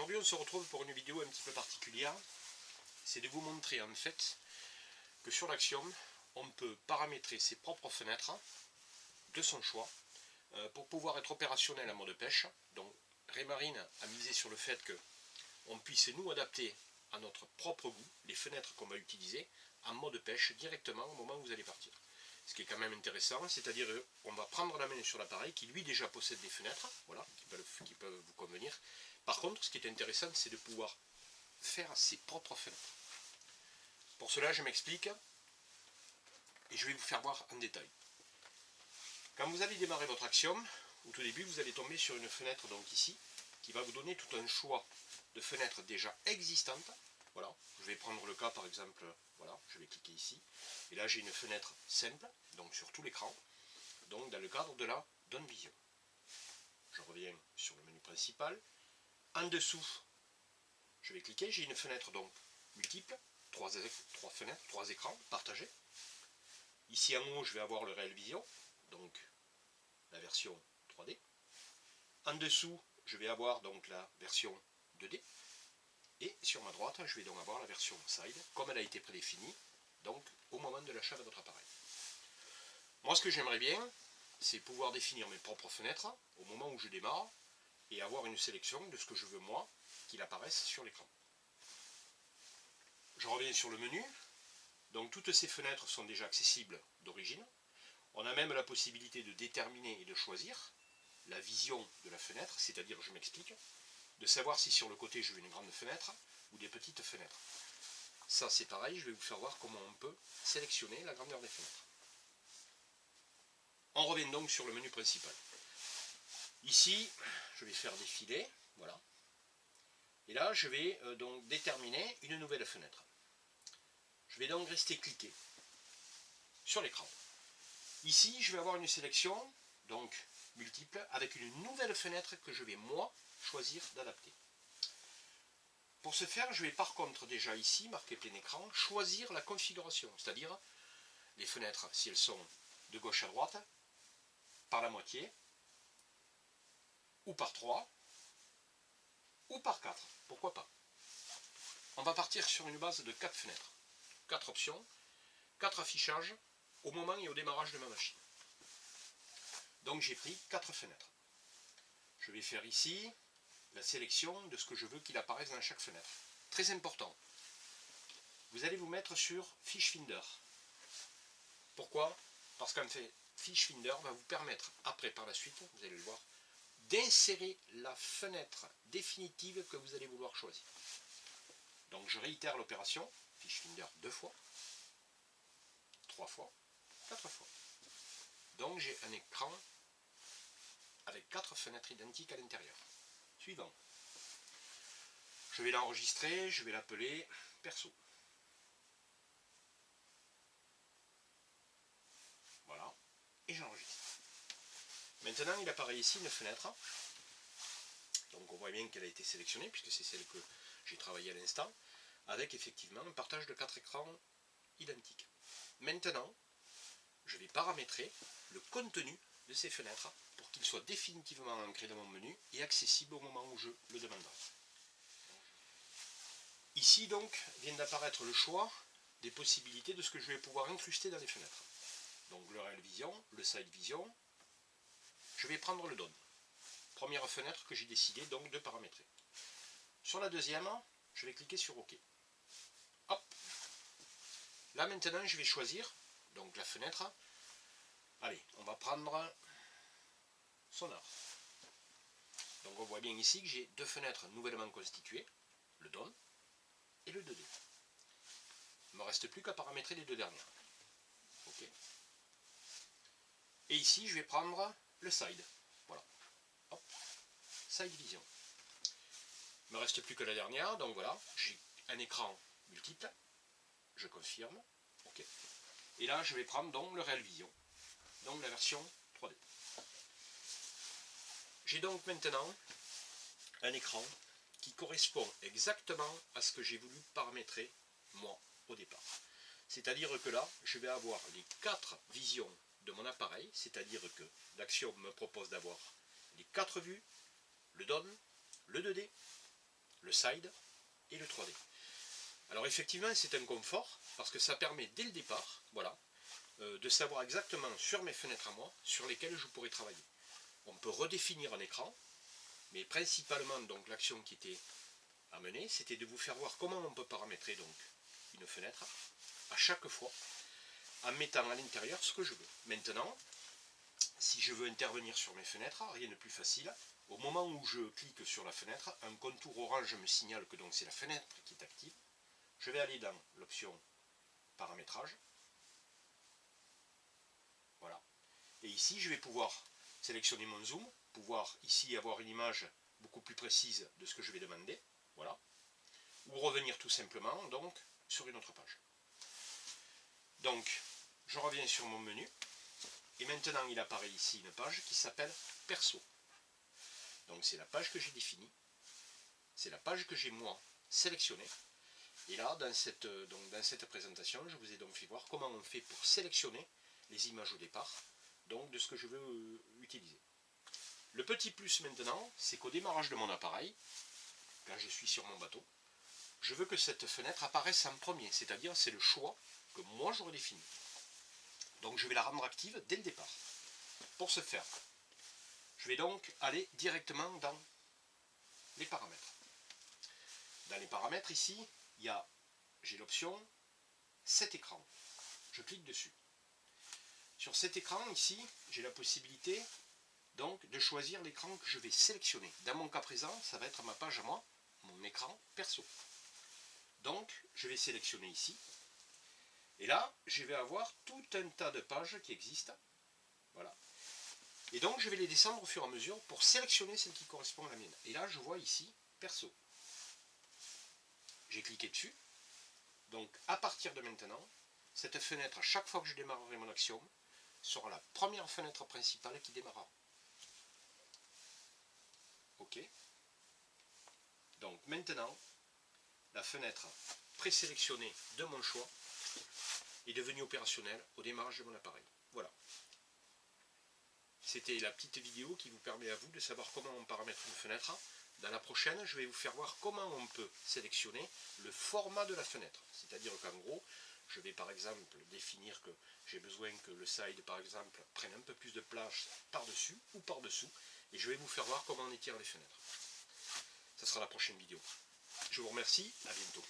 Aujourd'hui on se retrouve pour une vidéo un petit peu particulière. C'est de vous montrer en fait que sur l'Axiom, on peut paramétrer ses propres fenêtres de son choix pour pouvoir être opérationnel en mode pêche. Donc Raymarine a misé sur le fait qu'on puisse nous adapter à notre propre goût les fenêtres qu'on va utiliser en mode pêche directement au moment où vous allez partir. Ce qui est quand même intéressant, c'est-à-dire qu'on va prendre la main sur l'appareil qui lui déjà possède des fenêtres, voilà, qui peuvent vous convenir. Par contre, ce qui est intéressant, c'est de pouvoir faire ses propres fenêtres. Pour cela, je m'explique et je vais vous faire voir en détail. Quand vous allez démarrer votre Axiom, au tout début, vous allez tomber sur une fenêtre, donc ici, qui va vous donner tout un choix de fenêtres déjà existantes. Voilà, je vais prendre le cas par exemple, voilà, je vais cliquer ici, et là j'ai une fenêtre simple, donc sur tout l'écran, donc dans le cadre de la Dawn Vision. Je reviens sur le menu principal. En dessous, je vais cliquer, j'ai une fenêtre donc multiple, trois fenêtres, 3 écrans partagés. Ici en haut, je vais avoir le Real Vision, donc la version 3D. En dessous, je vais avoir donc la version 2D. Et sur ma droite, je vais donc avoir la version Side, comme elle a été prédéfinie, donc au moment de l'achat de votre appareil. Moi, ce que j'aimerais bien, c'est pouvoir définir mes propres fenêtres au moment où je démarre et avoir une sélection de ce que je veux moi qu'il apparaisse sur l'écran. Je reviens sur le menu. Donc toutes ces fenêtres sont déjà accessibles d'origine. On a même la possibilité de déterminer et de choisir la vision de la fenêtre, c'est-à-dire, je m'explique, de savoir si sur le côté je veux une grande fenêtre ou des petites fenêtres. Ça c'est pareil, je vais vous faire voir comment on peut sélectionner la grandeur des fenêtres. On revient donc sur le menu principal. Ici, je vais faire défiler, voilà. Et là, je vais donc déterminer une nouvelle fenêtre. Je vais donc rester cliqué sur l'écran. Ici, je vais avoir une sélection, donc multiple, avec une nouvelle fenêtre que je vais moi choisir d'adapter. Pour ce faire, je vais par contre déjà ici, marqué plein écran, choisir la configuration, c'est-à-dire les fenêtres, si elles sont de gauche à droite, par la moitié, ou par 3, ou par 4, pourquoi pas. On va partir sur une base de 4 fenêtres, 4 options, 4 affichages au moment et au démarrage de ma machine. Donc j'ai pris 4 fenêtres. Je vais faire ici la sélection de ce que je veux qu'il apparaisse dans chaque fenêtre. Très important, vous allez vous mettre sur Fiche Finder. Pourquoi? Parce qu'en fait, Fiche Finder va vous permettre, après par la suite, vous allez le voir, d'insérer la fenêtre définitive que vous allez vouloir choisir. Donc je réitère l'opération, Fiche Finder 2 fois, 3 fois, 4 fois. Donc j'ai un écran avec 4 fenêtres identiques à l'intérieur. Suivant. Je vais l'enregistrer, je vais l'appeler perso. Voilà, et j'enregistre. Maintenant, il apparaît ici une fenêtre. Donc on voit bien qu'elle a été sélectionnée, puisque c'est celle que j'ai travaillée à l'instant, avec effectivement un partage de 4 écrans identiques. Maintenant, je vais paramétrer le contenu de ces fenêtres pour qu'il soit définitivement ancré dans mon menu et accessible au moment où je le demanderai. Ici donc vient d'apparaître le choix des possibilités de ce que je vais pouvoir incruster dans les fenêtres. Donc le Real Vision, le Side Vision, je vais prendre le Dawn. Première fenêtre que j'ai décidé donc de paramétrer. Sur la deuxième, je vais cliquer sur OK. Hop. Là maintenant je vais choisir donc la fenêtre. Allez, on va prendre Sonar. Donc on voit bien ici que j'ai 2 fenêtres nouvellement constituées, le Dawn et le 2D. Il ne me reste plus qu'à paramétrer les 2 dernières. OK. Et ici je vais prendre le Side. Voilà. Hop. Side Vision. Il ne me reste plus que la dernière, donc voilà, j'ai un écran multiple. Je confirme. OK. Et là je vais prendre donc le Real Vision. Donc la version 3D. J'ai donc maintenant un écran qui correspond exactement à ce que j'ai voulu paramétrer moi au départ. C'est-à-dire que là, je vais avoir les 4 visions de mon appareil, c'est-à-dire que l'Axiom me propose d'avoir les 4 vues, le Dawn, le 2D le side et le 3D. Alors effectivement c'est un confort parce que ça permet dès le départ, voilà, de savoir exactement sur mes fenêtres à moi sur lesquelles je pourrais travailler. On peut redéfinir un écran, mais principalement donc l'action qui était à mener, c'était de vous faire voir comment on peut paramétrer donc une fenêtre à chaque fois en mettant à l'intérieur ce que je veux. Maintenant, si je veux intervenir sur mes fenêtres, rien de plus facile. Au moment où je clique sur la fenêtre, un contour orange me signale que donc c'est la fenêtre qui est active. Je vais aller dans l'option paramétrage. Voilà. Et ici, je vais pouvoir sélectionner mon zoom, pouvoir ici avoir une image beaucoup plus précise de ce que je vais demander. Voilà. Ou revenir tout simplement donc sur une autre page. Donc, je reviens sur mon menu. Et maintenant, il apparaît ici une page qui s'appelle Perso. Donc, c'est la page que j'ai définie. C'est la page que j'ai, moi, sélectionnée. Et là, dans cette présentation, je vous ai donc fait voir comment on fait pour sélectionner les images au départ, donc de ce que je veux utiliser. Le petit plus maintenant, c'est qu'au démarrage de mon appareil, quand je suis sur mon bateau, je veux que cette fenêtre apparaisse en premier, c'est-à-dire c'est le choix que moi j'aurais défini. Donc je vais la rendre active dès le départ. Pour ce faire, je vais donc aller directement dans les paramètres. Dans les paramètres ici, j'ai l'option cet écran. Je clique dessus. Sur cet écran ici, j'ai la possibilité donc de choisir l'écran que je vais sélectionner. Dans mon cas présent, ça va être ma page à moi, mon écran perso. Donc je vais sélectionner ici. Et là, je vais avoir tout un tas de pages qui existent. Voilà. Et donc je vais les descendre au fur et à mesure pour sélectionner celle qui correspond à la mienne. Et là, je vois ici perso. J'ai cliqué dessus. Donc à partir de maintenant, cette fenêtre, à chaque fois que je démarrerai mon action, sera la première fenêtre principale qui démarrera. OK. Donc maintenant, la fenêtre présélectionnée de mon choix est devenue opérationnelle au démarrage de mon appareil. Voilà. C'était la petite vidéo qui vous permet à vous de savoir comment on paramètre une fenêtre. Dans la prochaine, je vais vous faire voir comment on peut sélectionner le format de la fenêtre. C'est-à-dire qu'en gros, je vais par exemple définir que j'ai besoin que le side, par exemple, prenne un peu plus de place par-dessus ou par-dessous. Et je vais vous faire voir comment on étire les fenêtres. Ça sera la prochaine vidéo. Je vous remercie, à bientôt.